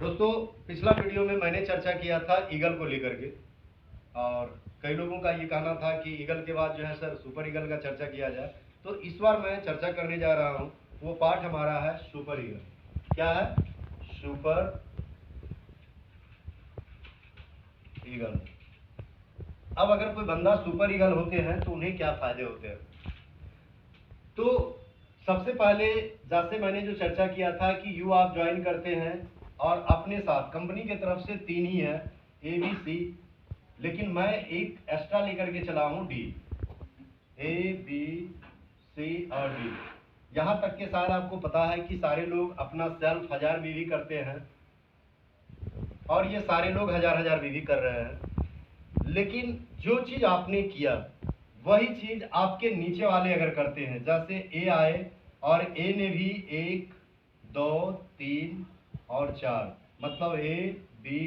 दोस्तों, पिछला वीडियो में मैंने चर्चा किया था ईगल को लेकर के, और कई लोगों का ये कहना था कि ईगल के बाद जो है सर सुपर ईगल का चर्चा किया जाए। तो इस बार मैं चर्चा करने जा रहा हूँ, वो पार्ट हमारा है सुपर ईगल। क्या है? Super eagle. अब अगर कोई बंदा सुपर ईगल होते हैं तो उन्हें क्या फायदे होते हैं? तो सबसे पहले जैसे मैंने जो चर्चा किया था कि यू आप ज्वाइन करते हैं और अपने साथ कंपनी की तरफ से 3 ही है, ए बी सी, लेकिन मैं एक एक्स्ट्रा लेकर के चला हूं डी। ए बी सी और डी। यहां तक के शायद आपको पता है कि सारे लोग अपना सेल्फ 1000 बीवी करते हैं और ये सारे लोग 1000 बीवी कर रहे हैं। लेकिन जो चीज आपने किया वही चीज आपके नीचे वाले अगर करते हैं, जैसे ए आए और ए ने भी 1 2 3 और 4, मतलब ए बी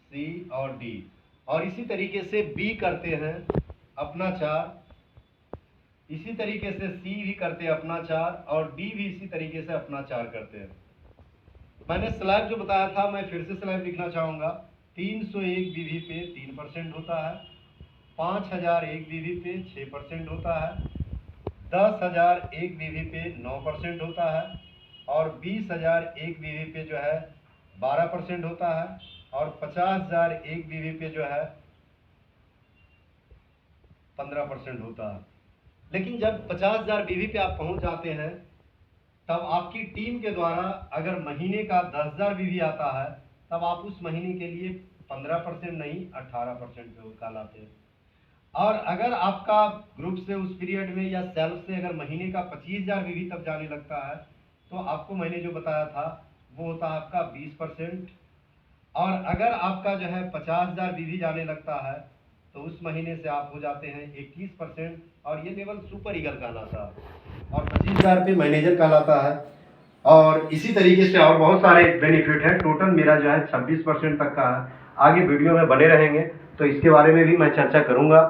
सी और डी, और इसी तरीके से बी करते हैं अपना 4, इसी तरीके से सी भी करते हैं अपना 4 और डी भी इसी तरीके से अपना 4 करते हैं। मैंने स्लैब जो बताया था, मैं फिर से स्लैब लिखना चाहूंगा। 301 बीवी पे 3% होता है, 5001 बीवी पे 6% होता है, 10,001 बीवी पे 9% होता है, और 20,001 बीवी पे जो है 12% होता है, और 50,001 बीवी पे जो है 15% होता है। लेकिन जब 50,000 बीवी पे आप पहुंच जाते हैं, तब आपकी टीम के द्वारा अगर महीने का 10,000 बीवी आता है, तब आप उस महीने के लिए 15% नहीं 18% पे कहलाते हैं। और अगर आपका ग्रुप से उस पीरियड में या सेल्फ से अगर महीने का 25,000 बीवी तक जाने लगता है, तो आपको मैंने जो बताया था वो होता है आपका 20%। और अगर आपका जो है 50,000 बीवी जाने लगता है, तो उस महीने से आप हो जाते हैं 21%, और ये लेवल सुपर ईगल कहलाता है, और 25,000 पे मैनेजर कहलाता है। और इसी तरीके से और बहुत सारे बेनिफिट है। टोटल मेरा जो है 26% तक का है। आगे वीडियो में बने रहेंगे तो इसके बारे में भी मैं चर्चा करूंगा।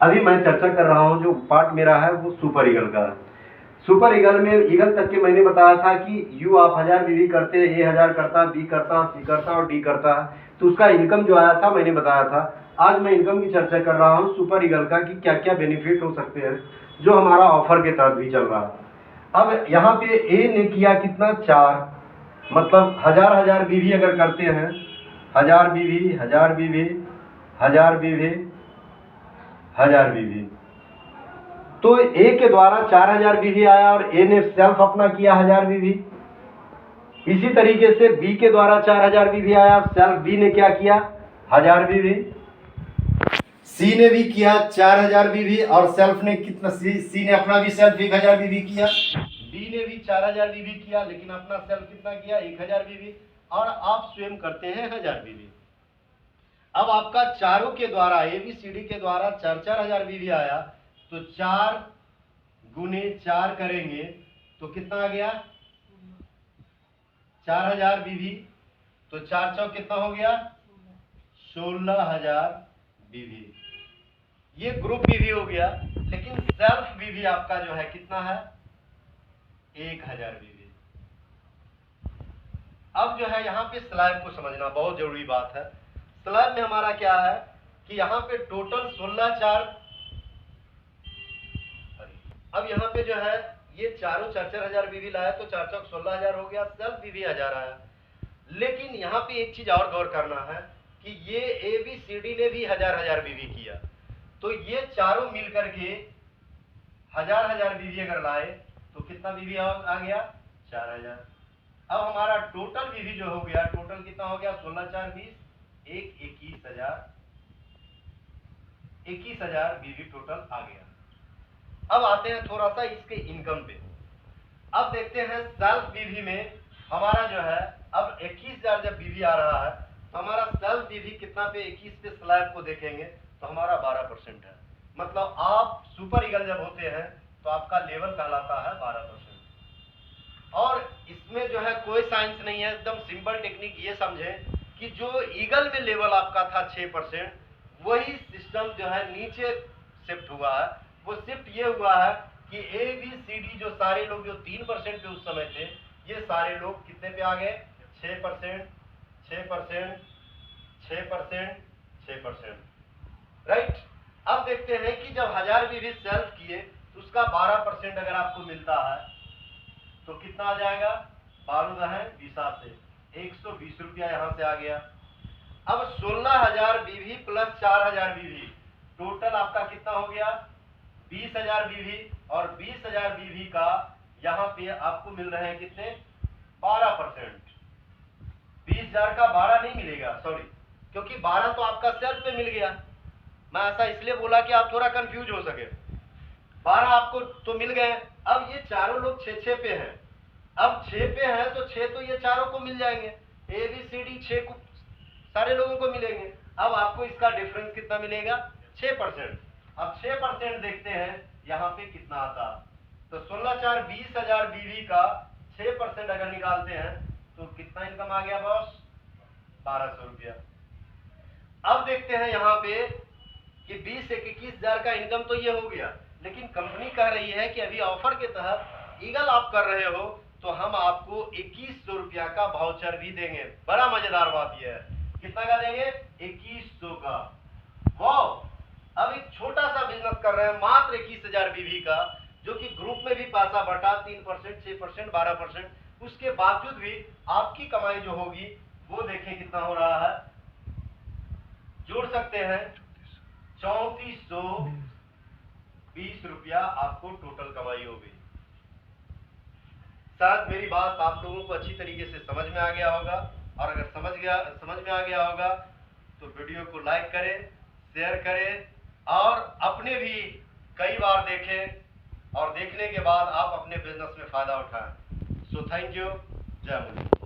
अभी मैं चर्चा कर रहा हूं, जो पार्ट मेरा है वो सुपर ईगल का है। सुपर ईगल में ईगल तक के मैंने बताया था कि यू आप 1000 बीवी करते, ए 1000 करता, बी करता, सी करता और डी करता, तो उसका इनकम जो आया था मैंने बताया था। आज मैं इनकम की चर्चा कर रहा हूँ सुपर ईगल का, कि क्या क्या बेनिफिट हो सकते हैं जो हमारा ऑफर के तहत भी चल रहा है। अब यहाँ पे ए ने किया कितना? 4, मतलब 1000 बीवी अगर करते हैं, 1000 बीवी 1000 बीवी 1000 बीवी 1000 बीवी, तो ए के द्वारा 4000 बीवी आया और ए ने सेल्फ अपना किया 1000 बीवी। इसी तरीके से बी के द्वारा 4000 बीवी आया, सेल्फ बी ने क्या किया? 1000 बीवी। सी ने भी किया 4000 बीवी और सेल्फ ने कितना? सी ने अपना भी सेल्फ 1000 बीवी किया। डी ने भी 4000 बीवी किया, लेकिन अपना सेल्फ कितना किया? 1000 बीवी। और आप स्वयं करते हैं 1000 बीवी। अब आपका चारों के द्वारा, ए बी सी डी के द्वारा 4,000 बीवी आया, तो 4 गुने 4 करेंगे तो कितना आ गया? 4000 बीवी। तो 4 चौक कितना हो गया? 16,000 बीवी। ये ग्रुप बीवी हो गया। लेकिन सेल्फ बीवी आपका जो है कितना है? 1000 बीवी। अब जो है यहाँ पे स्लैब को समझना बहुत जरूरी बात है। स्लैब में हमारा क्या है कि यहाँ पे टोटल 16,4, अब यहाँ पे जो है ये चारों 4,000 बीवी लाया, तो 4 चौक 16,000 हो गया, सेल्फ बीवी 1000 आया। लेकिन यहाँ पे एक चीज और गौर करना है कि ये ए बी सी डी ने भी 1000 बीवी किया, तो ये चारों मिलकर के 1000 बीवी अगर लाए तो कितना बीवी आ गया? 4000। अब हमारा टोटल बीवी जो हो गया, टोटल कितना हो गया? 16 4 20, 21,000, 21,000 बीवी टोटल आ गया। अब आते हैं थोड़ा सा इसके इनकम पे। अब देखते हैं सेल्फ बीवी में हमारा जो है, अब 21,000 जब बीवी आ रहा है तो हमारा सेल्फ बीवी कितना पे? 21 पे स्लैब को देखेंगे तो हमारा 12% है। मतलब आप सुपर ईगल जब होते हैं तो आपका लेवल कहलाता है 12%। और इसमें जो है कोई साइंस नहीं है, एकदम सिंपल टेक्निक। ये समझें कि जो ईगल में लेवल आपका था 6%, वही सिस्टम जो है नीचे शिफ्ट हुआ है। वो शिफ्ट ये हुआ है कि ए बी सी डी जो सारे लोग जो 3% पे उस समय थे, ये सारे लोग कितने पे आ गए? 6%। 6%, 6%, 6%, राइट। अब देखते हैं कि जब 1000 बीवी सेल्फ किए तो उसका 12% अगर आपको मिलता है तो कितना आ जाएगा, 12 है 20 से 120 रुपया यहाँ से आ गया। अब 16,000 बीवी प्लस 4,000 बीवी, टोटल आपका कितना हो गया, 20,000 बीवी, और 20,000 बीवी का यहाँ पे आपको मिल रहे हैं कितने, 12%। 20,000 का 12 नहीं मिलेगा, सॉरी, क्योंकि 12 तो आपका सेल्फ पे मिल गया। मैं ऐसा इसलिए बोला कि आप थोड़ा कंफ्यूज हो सके। 12 आपको तो मिल गए। अब ये चारों लोग 6-6 पे हैं। अब 6 पे हैं तो 6 तो ये चारों को मिल जाएंगे, ABCD 6 को सारे लोगों को मिलेंगे। अब आपको इसका डिफरेंस कितना मिलेगा, 6%। अब 6% देखते हैं यहाँ पे कितना आता, तो 16,4 20,000 बीवी का 6% अगर निकालते हैं तो कितना इनकम आ गया बॉस, 1200 रुपया। अब देखते हैं यहाँ पे कि 20 से 21,000 का इनकम तो ये हो गया, लेकिन कंपनी कह रही है कि अभी ऑफर के तहत ईगल आप कर रहे हो तो हम आपको 2100 रुपया का वाउचर भी देंगे। बड़ा मजेदार बात यह है, कितना का देंगे, 2100 का। वाओ, अब एक छोटा सा बिजनेस कर रहे हैं मात्र 21,000 बीवी का, जो कि ग्रुप में भी पैसा बटा 3%, 6%, 12%, उसके बावजूद भी आपकी कमाई जो होगी वो देखें कितना हो रहा है, जोड़ सकते हैं 3420 रुपया आपको टोटल कमाई होगी। शायद मेरी बात आप लोगों को अच्छी तरीके से समझ में आ गया होगा, और अगर समझ में आ गया होगा तो वीडियो को लाइक करें, शेयर करें, और अपने भी कई बार देखें, और देखने के बाद आप अपने बिजनेस में फायदा उठाएं। सो थैंक यू, जय हिंद।